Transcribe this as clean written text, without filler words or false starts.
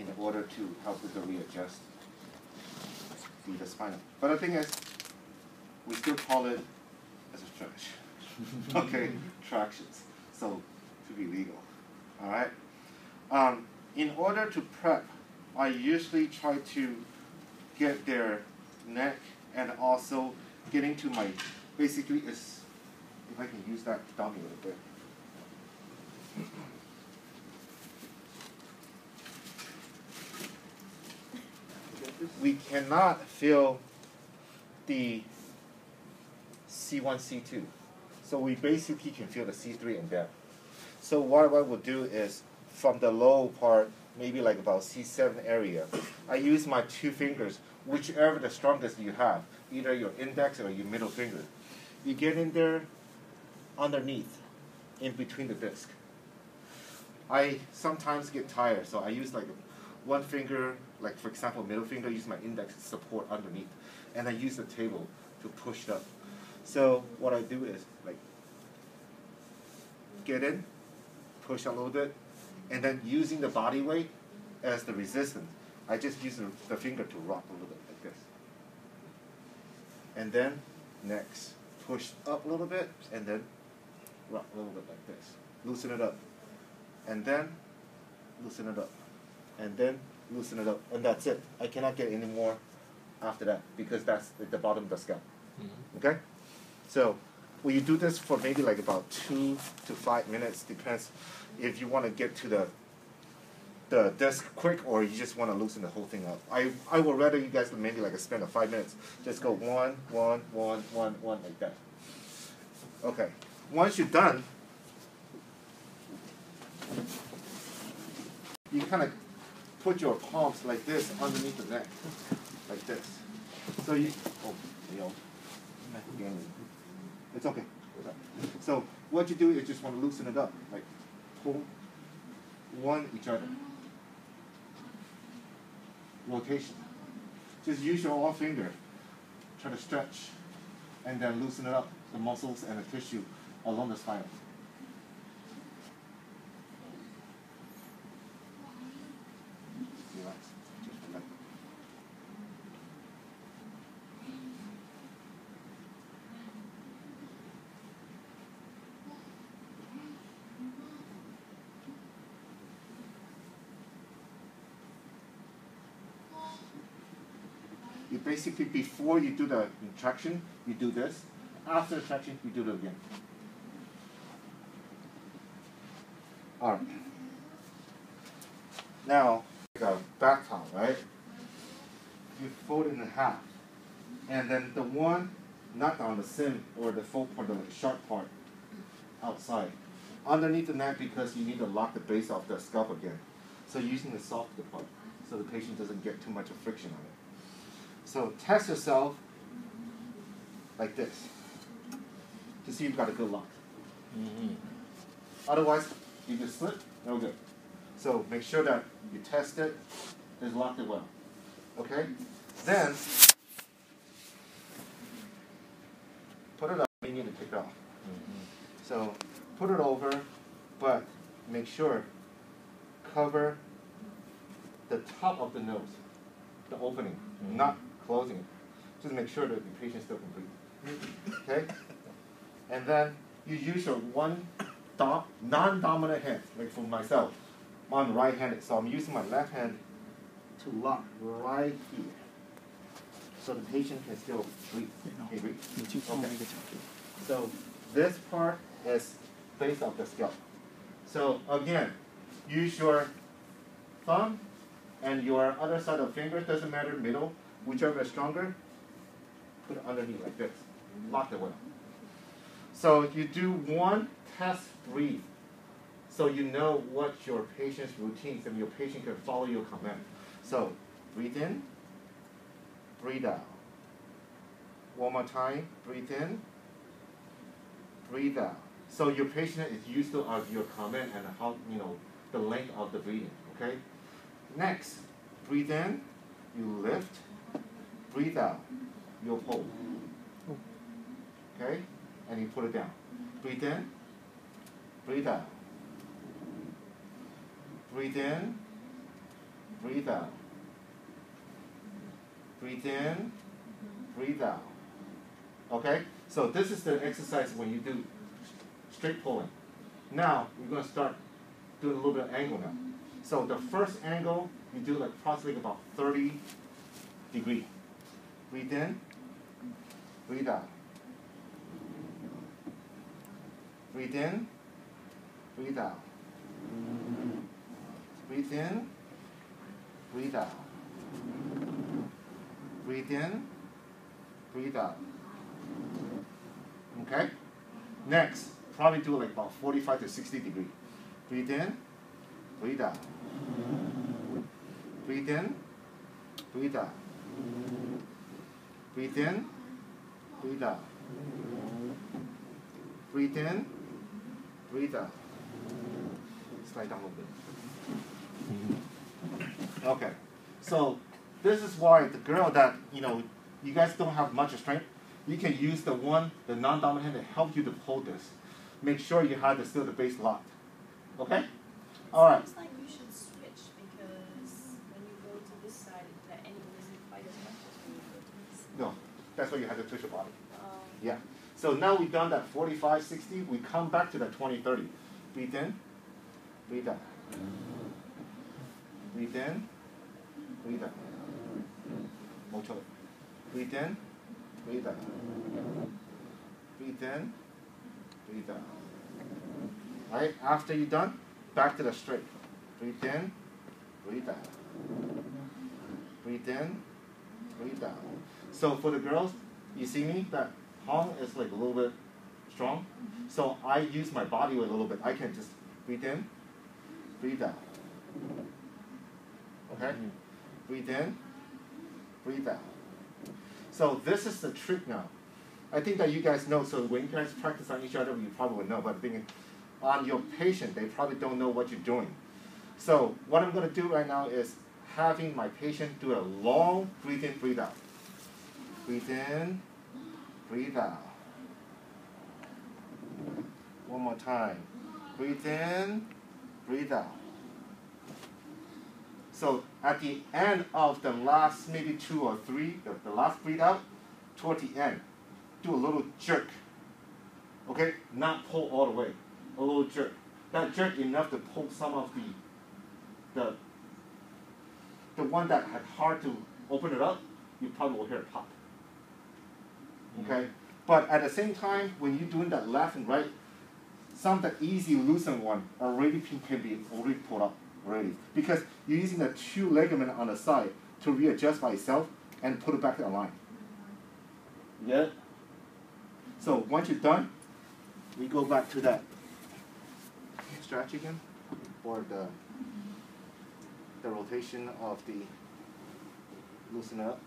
in order to help with the readjust the spinal. But the thing is, we still call it as a stretch. Okay, tractions. So to be legal. All right. In order to prep, I usually try to get their neck and also getting to my, basically is, if I can use that dummy a little bit. We cannot feel the C1, C2. So we basically can feel the C3 and down. So what I will do is, from the low part, maybe like about C7 area, I use my 2 fingers, whichever the strongest you have, either your index or your middle finger. You get in there underneath, in between the disc. I sometimes get tired, so I use like 1 finger, like for example middle finger, use my index to support underneath, and I use the table to push it up. So what I do is like get in, push a little bit, and then using the body weight as the resistance, I just use the finger to rock a little bit like this. And then next, push up a little bit, and then rock a little bit like this. Loosen it up. And then loosen it up. And then loosen it up. And that's it. I cannot get any more after that because that's at the bottom of the scalp. Okay? So well, you do this for maybe like about 2 to 5 minutes, depends if you want to get to the disc quick or you just want to loosen the whole thing up. I would rather you guys maybe like spend 5 minutes. Just go 1, 1, 1, 1, 1 like that. Okay. Once you're done, you kind of put your palms like this underneath the neck, like this. So you, it's okay. So what you do is just want to loosen it up, like pull one each other. Rotation. Just use your all finger, try to stretch, and then loosen it up, the muscles and the tissue along the spine. Relax. Just relax. You basically, before you do the traction, you do this. After the traction, you do it again. All right. Now, like a back towel, right? You fold it in half. And then the one, not on the sim or the full part, the sharp part outside. Underneath the neck because you need to lock the base of the scalp again. So using the softer part so the patient doesn't get too much of friction on it. So test yourself like this to see you've got a good lock. Otherwise, you just slip, no good. So make sure that you test it, is locked it well. Okay? Then, put it up, you need to take it off. So put it over, but make sure cover the top of the nose, the opening, not closing it. Just make sure that the patient's still complete. Okay? And then you use your one non-dominant hand, like for myself. I'm right-handed, so I'm using my left hand to lock right here. So the patient can still breathe. Okay, breathe. Okay. So this part is base of the scalp. So again, use your thumb and your other side of finger, doesn't matter, middle, whichever is stronger, put it underneath like this. Lock it well. So you do one test breathe. So you know what your patient's routines and your patient can follow your command. So breathe in, breathe out. One more time, breathe in, breathe out. So your patient is used to your command and how, the length of the breathing, okay? Next, breathe in, you lift, breathe out, you hold. Okay? And you put it down. Breathe in, breathe out. Breathe in, breathe breathe out. Breathe in, breathe out. Okay? So this is the exercise when you do straight pulling. Now, we're going to start doing a little bit of angle now. So the first angle, you do like approximately about 30 degrees. Breathe in, breathe out. Breathe in, breathe out. Breathe in, breathe out. Breathe in, breathe out. Okay? Next, probably do like about 45 to 60 degrees. Breathe in, breathe out. Breathe in, breathe out. Breathe in, breathe out. Breathe in, breathe out. Slide down a little bit. Okay. So this is why the girl that, you guys don't have much strength, you can use the non-dominant hand to help you to hold this. Make sure you have still the base locked. Okay? All right. Seems like you should switch because when you go to this side, the angle isn't quite as much as when you go to this side. No, that's why you have to twist your body. Um, Yeah. So now we've done that 45, 60. We come back to that 20, 30. Breathe in, breathe out. Breathe in, breathe out. Mucho. Breathe in, breathe out. Breathe in, breathe out. All right, after you're done, back to the straight. Breathe in, breathe out. Breathe in, breathe out. So for the girls, you see me? That Hong is like a little bit strong. So I use my body weight a little bit. I can just breathe in, breathe out. Okay? Breathe in, breathe out. So this is the trick now. I think that you guys know, so when you guys practice on each other, you probably would know, but the thing is, on your patient, they probably don't know what you're doing. So what I'm going to do right now is having my patient do a long breathe in, breathe out. Breathe in, breathe out. One more time. Breathe in, breathe out. So at the end of the last maybe 2 or 3, the last breathe out, toward the end, do a little jerk. Okay? Not pull all the way. A little jerk. That jerk enough to pull some of the one that had hard to open it up, you probably will hear it pop. Okay? But at the same time, when you're doing that left and right, some of the easy loosen one already can be already pulled up already. Because you're using the 2 ligament on the side to readjust by itself and put it back in line. Yeah? So once you're done, we go back to that stretch again, or the rotation of the loosen up.